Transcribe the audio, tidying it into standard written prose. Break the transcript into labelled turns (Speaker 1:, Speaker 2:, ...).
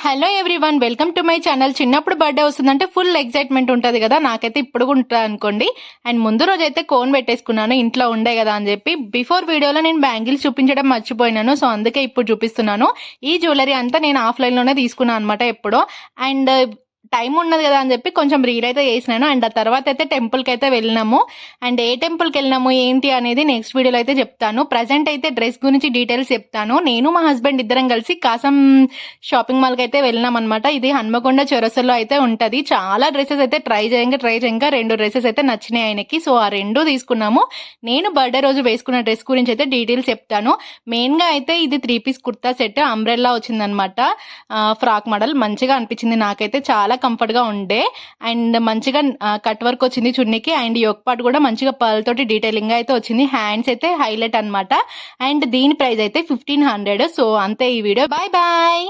Speaker 1: Hello everyone, welcome to my channel. చిన్నప్పుడు birthday వస్తుందంటే full excitement ఉంటుంది కదా, నాకైతే ఇప్పుడు ఉంటా అనుకోండి. అండ్ ముందు రోజు అయితే కోన్ పెట్టేసుకున్నాను, ఇంట్లో ఉండే కదా అని చెప్పి. బిఫోర్ వీడియోలో నేను బ్యాంగిల్స్ చూపించడం మర్చిపోయినాను, సో అందుకే ఇప్పుడు చూపిస్తున్నాను. ఈ జ్యువెలరీ అంతా నేను ఆఫ్లైన్లోనే తీసుకున్నాను అనమాట ఎప్పుడో. అండ్ టైం ఉన్నది కదా అని చెప్పి కొంచెం రీడ్ అయితే చేసినాను. అండ్ ఆ తర్వాత అయితే టెంపుల్కి అయితే వెళ్ళినాము. అండ్ ఏ టెంపుల్కి వెళ్ళినాము ఏంటి అనేది నెక్స్ట్ వీడియోలో అయితే చెప్తాను. ప్రజెంట్ అయితే డ్రెస్ గురించి డీటెయిల్స్ చెప్తాను. నేను మా హస్బెండ్ ఇద్దరం కలిసి కాసం షాపింగ్ మాల్కి అయితే వెళ్ళినాం అనమాట. ఇది హన్మకొండ చౌరస్తాలో అయితే ఉంటది. చాలా డ్రెస్సెస్ అయితే ట్రై చేయంగా 2 డ్రెస్సెస్ అయితే నచ్చినాయి ఆయనకి, సో ఆ 2 తీసుకున్నాము. నేను బర్త్డే రోజు వేసుకున్న డ్రెస్ గురించి అయితే డీటెయిల్స్ చెప్తాను. మెయిన్ గా అయితే ఇది 3 పీస్ కుర్తా సెట్ అంబ్రెల్లా వచ్చిందనమాట. ఫ్రాక్ మోడల్ మంచిగా అనిపించింది నాకైతే, చాలా కంఫర్ట్ గా ఉండే. అండ్ మంచిగా కట్ వర్క్ వచ్చింది చున్నీకి. అండ్ యోక్ పార్ట్ కూడా మంచిగా పర్ల్ తోటి డీటెయిలింగ్ అయితే వచ్చింది. హ్యాండ్స్ అయితే హైలైట్ అనమాట. అండ్ దీని ప్రైస్ అయితే 1500. సో అంతే ఈ వీడియో. Bye bye.